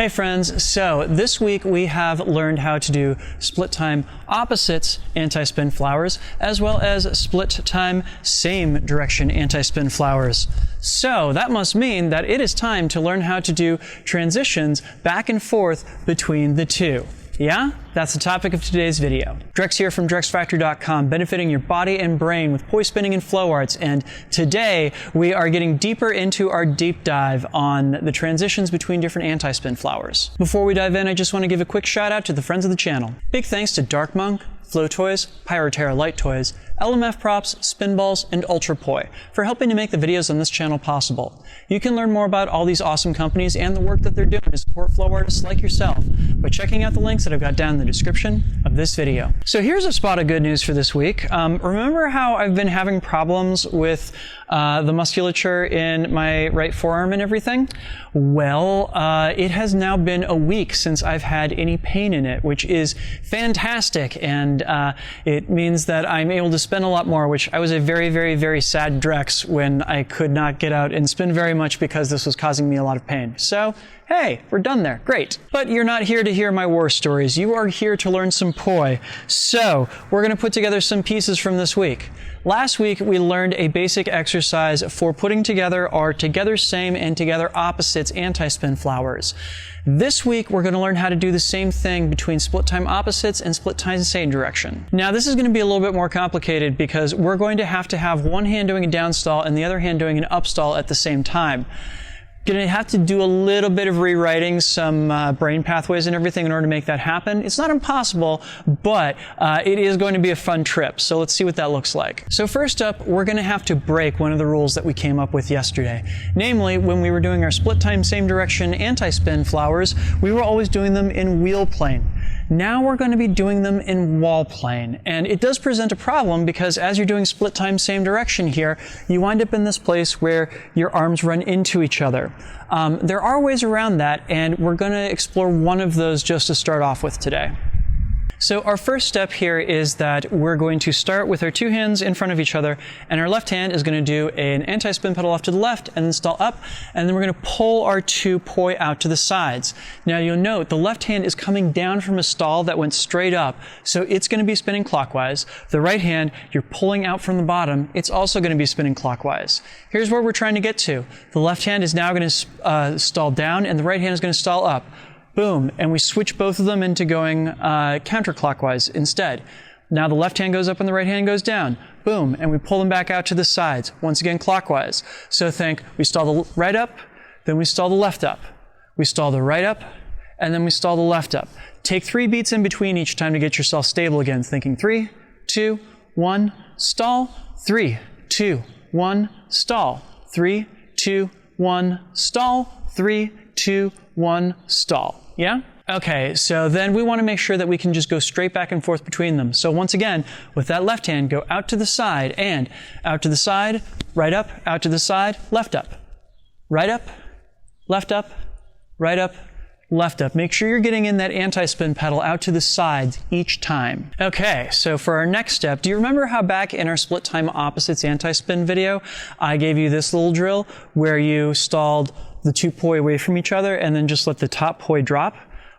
Hey friends, so this week we have learned how to do split time opposites anti-spin flowers as well as split time same direction anti-spin flowers. So that must mean that it is time to learn how to do transitions back and forth between the two. Yeah? That's the topic of today's video. Drex here from DrexFactory.com, benefiting your body and brain with poi spinning and flow arts, and today we are getting deeper into our deep dive on the transitions between different anti-spin flowers. Before we dive in, I just want to give a quick shout out to the friends of the channel. Big thanks to Dark Monk, Flow Toys, Pyroterra Light Toys, LMF Props, Spinballs, and Ultra Poi for helping to make the videos on this channel possible. You can learn more about all these awesome companies and the work that they're doing to support flow artists like yourself by checking out the links that I've got down in the description of this video. So here's a spot of good news for this week. Remember how I've been having problems with the musculature in my right forearm and everything? Well, it has now been a week since I've had any pain in it, which is fantastic, and it means that I'm able to spin a lot more, which I was a very, very, very sad Drex when I could not get out and spin very much because this was causing me a lot of pain. So, hey, we're done there. Great. But you're not here to hear my war stories. You are here to learn some poi. So, we're going to put together some pieces from this week. Last week, we learned a basic exercise for putting together our together same and together opposites anti-spin flowers. This week, we're going to learn how to do the same thing between split time opposites and split time same direction. Now, this is going to be a little bit more complicated because we're going to have one hand doing a downstall and the other hand doing an upstall at the same time. Going to have to do a little bit of rewriting some brain pathways and everything in order to make that happen. It's not impossible, but it is going to be a fun trip. So let's see what that looks like. So first up, we're going to have to break one of the rules that we came up with yesterday. Namely, when we were doing our split time same direction anti-spin flowers, we were always doing them in wheel plane. Now we're going to be doing them in wall plane. And it does present a problem because as you're doing split time same direction here, you wind up in this place where your arms run into each other. There are ways around that, and we're going to explore one of those just to start off with today. So our first step here is that we're going to start with our two hands in front of each other, and our left hand is going to do an anti-spin pedal off to the left and then stall up, and then we're going to pull our two poi out to the sides. Now you'll note the left hand is coming down from a stall that went straight up, so it's going to be spinning clockwise. The right hand, you're pulling out from the bottom, it's also going to be spinning clockwise. Here's where we're trying to get to. The left hand is now going to stall down, and the right hand is going to stall up. Boom, and we switch both of them into going counterclockwise instead. Now the left hand goes up and the right hand goes down. Boom, and we pull them back out to the sides, once again clockwise. So think, we stall the right up, then we stall the left up. We stall the right up, and then we stall the left up. Take 3 beats in between each time to get yourself stable again, thinking 3, 2, 1, stall, 3, 2, 1, stall, 3, 2, 1, stall, 3, 2, 1, stall. Yeah? Okay, so then we want to make sure that we can just go straight back and forth between them. So once again, with that left hand, go out to the side and out to the side, right up, out to the side, left up. Right up, left up, right up, left up. Make sure you're getting in that anti-spin pedal out to the sides each time. Okay, so for our next step, do you remember how back in our split time opposites anti-spin video, I gave you this little drill where you stalled the two poi away from each other and then just let the top poi drop?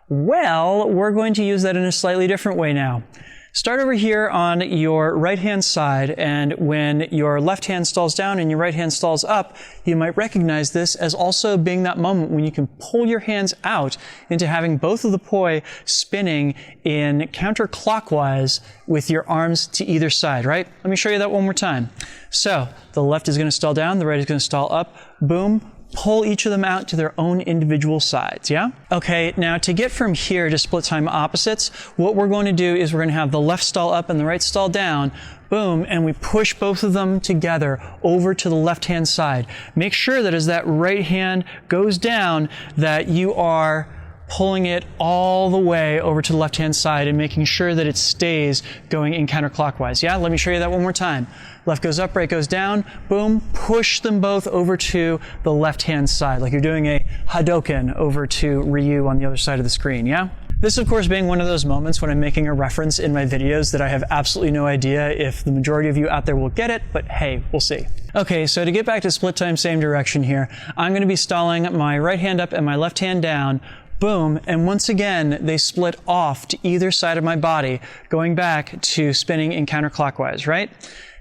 Well, we're going to use that in a slightly different way now. Start over here on your right hand side, and when your left hand stalls down and your right hand stalls up, you might recognize this as also being that moment when you can pull your hands out into having both of the poi spinning in counterclockwise with your arms to either side, right? Let me show you that one more time. So the left is going to stall down, the right is going to stall up, boom. Pull each of them out to their own individual sides, yeah? Okay, now to get from here to split time opposites, what we're going to do is we're going to have the left stall up and the right stall down, boom, and we push both of them together over to the left-hand side. Make sure that as that right hand goes down, that you are pulling it all the way over to the left-hand side and making sure that it stays going in counterclockwise. Yeah, let me show you that one more time. Left goes up, right goes down, boom, push them both over to the left-hand side, like you're doing a Hadoken over to Ryu on the other side of the screen, yeah? This, of course, being one of those moments when I'm making a reference in my videos that I have absolutely no idea if the majority of you out there will get it, but hey, we'll see. Okay, so to get back to split time same direction here, I'm going to be stalling my right hand up and my left hand down. boom, and once again, they split off to either side of my body, going back to spinning in counterclockwise, right?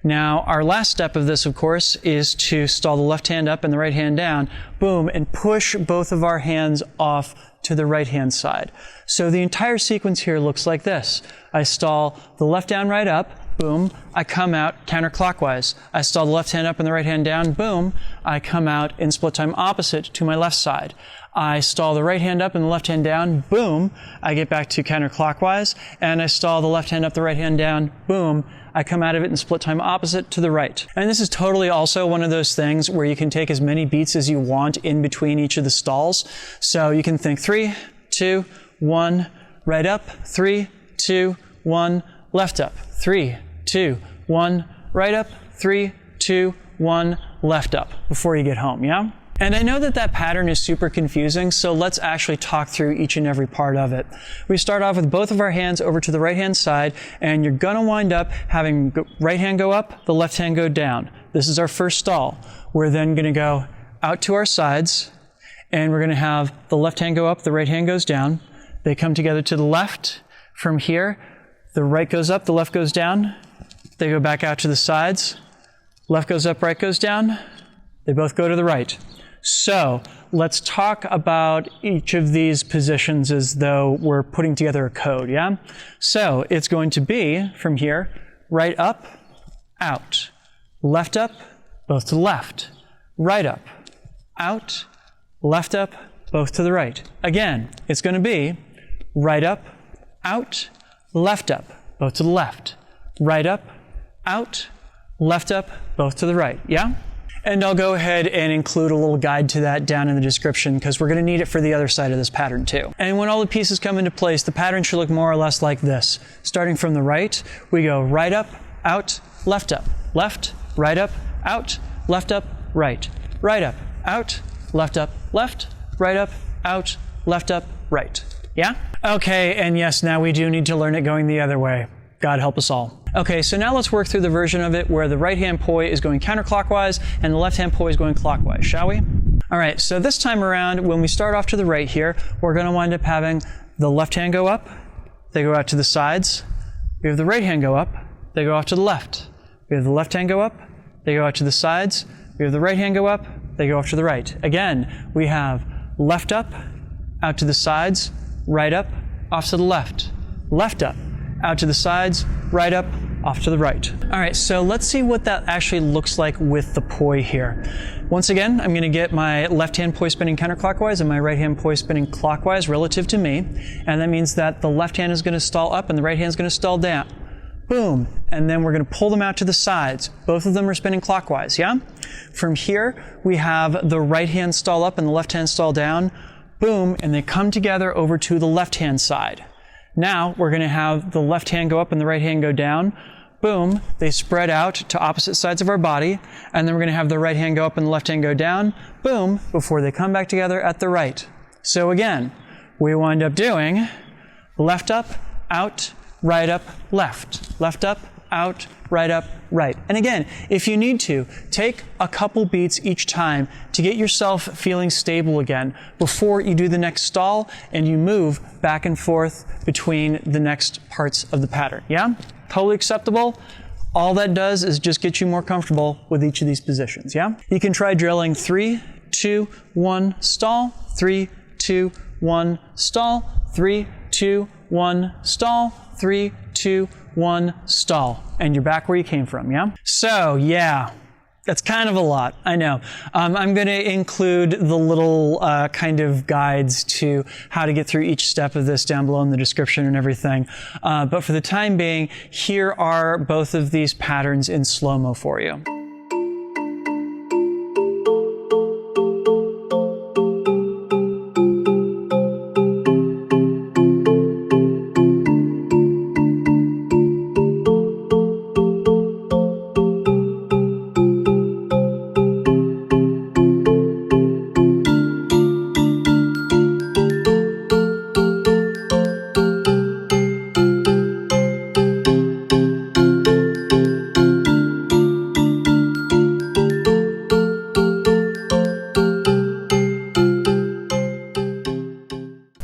Now, our last step of this, of course, is to stall the left hand up and the right hand down, boom, and push both of our hands off to the right-hand side. So the entire sequence here looks like this. I stall the left down, right up, boom, I come out counterclockwise. I stall the left hand up and the right hand down, boom, I come out in split time opposite to my left side. I stall the right hand up and the left hand down, boom, I get back to counterclockwise, and I stall the left hand up, the right hand down, boom, I come out of it in split time opposite to the right. And this is totally also one of those things where you can take as many beats as you want in between each of the stalls. So you can think 3, 2, 1, right up, 3, 2, 1, left up, 3, 2, 1, right up, 3, 2, 1, left up before you get home, yeah? And I know that that pattern is super confusing, so let's actually talk through each and every part of it. We start off with both of our hands over to the right-hand side, and you're gonna wind up having right hand go up, the left hand go down. This is our first stall. We're then gonna go out to our sides, and we're gonna have the left hand go up, the right hand goes down. They come together to the left. From here, the right goes up, the left goes down. They go back out to the sides. Left goes up, right goes down. They both go to the right. So let's talk about each of these positions as though we're putting together a code, yeah? So it's going to be, from here, right up, out. Left up, both to the left. Right up, out. Left up, both to the right. Again, it's going to be right up, out. Left up, both to the left. Right up, out. Left up, both to the right, yeah? And I'll go ahead and include a little guide to that down in the description because we're going to need it for the other side of this pattern too. And when all the pieces come into place, the pattern should look more or less like this. Starting from the right, we go right up, out, left up, left, right up, out, left up, right, right up, out, left up, left, right up, out, left up, right. Yeah? Okay, and yes, now we do need to learn it going the other way. God help us all. Okay, so now let's work through the version of it where the right hand poi is going counterclockwise and the left hand poi is going clockwise, shall we? All right, so this time around, when we start off to the right here, we're going to wind up having the left hand go up, they go out to the sides. We have the right hand go up, they go off to the left. We have the left hand go up, they go out to the sides. We have the right hand go up, they go off to the right. Again, we have left up, out to the sides, right up, off to the left. Left up, out to the sides, right up, off to the right. All right, so let's see what that actually looks like with the poi here. Once again, I'm going to get my left hand poi spinning counterclockwise and my right hand poi spinning clockwise relative to me. And that means that the left hand is going to stall up and the right hand is going to stall down. Boom. And then we're going to pull them out to the sides. Both of them are spinning clockwise, yeah? From here, we have the right hand stall up and the left hand stall down. Boom. And they come together over to the left hand side. Now we're going to have the left hand go up and the right hand go down. Boom, they spread out to opposite sides of our body. And then we're going to have the right hand go up and the left hand go down. Boom, before they come back together at the right. So again, we wind up doing left up, out, right up, left. Left up, out, right up, right. And again, if you need to, take a couple beats each time to get yourself feeling stable again before you do the next stall and you move back and forth between the next parts of the pattern. Yeah? Totally acceptable. All that does is just get you more comfortable with each of these positions. Yeah? You can try drilling 3, 2, 1, stall, 3, 2, 1, stall, 3, 2, 1, stall, 3, 2, 1, stall, and you're back where you came from, yeah? So, yeah, that's kind of a lot, I know. I'm going to include the little kind of guides to how to get through each step of this down below in the description and everything. But for the time being, here are both of these patterns in slow-mo for you. Thank you.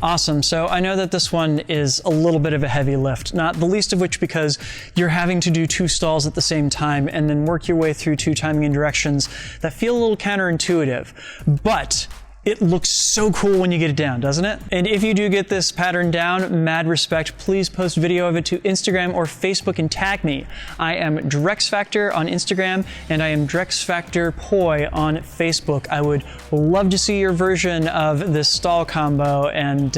Awesome. So I know that this one is a little bit of a heavy lift, not the least of which because you're having to do 2 stalls at the same time and then work your way through 2 timing and directions that feel a little counterintuitive. But it looks so cool when you get it down, doesn't it? And if you do get this pattern down, mad respect, please post video of it to Instagram or Facebook and tag me. I am DrexFactor on Instagram and I am DrexFactorPoi on Facebook. I would love to see your version of this stall combo and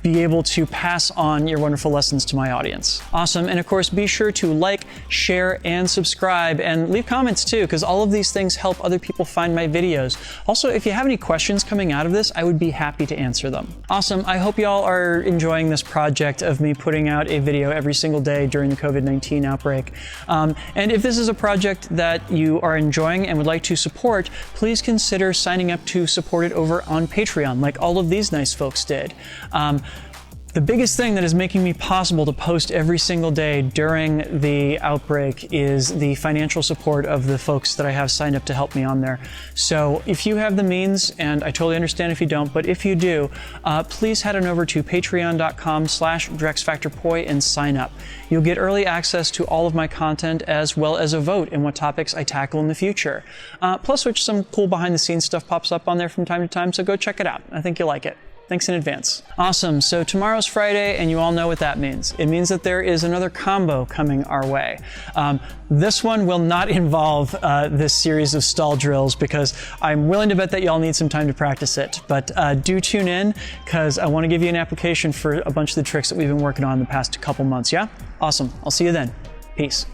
be able to pass on your wonderful lessons to my audience. Awesome. And of course, be sure to like, share, and subscribe and leave comments too, because all of these things help other people find my videos. Also, if you have any questions coming out of this, I would be happy to answer them. Awesome. I hope y'all are enjoying this project of me putting out a video every single day during the COVID-19 outbreak. And if this is a project that you are enjoying and would like to support, please consider signing up to support it over on Patreon, like all of these nice folks did. The biggest thing that is making me possible to post every single day during the outbreak is the financial support of the folks that I have signed up to help me on there. So if you have the means, and I totally understand if you don't, but if you do, please head on over to patreon.com/DrexFactorPoi and sign up. You'll get early access to all of my content as well as a vote in what topics I tackle in the future. Plus which some cool behind the scenes stuff pops up on there from time to time, so go check it out. I think you'll like it. Thanks in advance. Awesome. So tomorrow's Friday, and you all know what that means. It means that there is another combo coming our way. This one will not involve this series of stall drills because I'm willing to bet that y'all need some time to practice it. But do tune in because I want to give you an application for a bunch of the tricks that we've been working on the past couple months, yeah? Awesome. I'll see you then. Peace.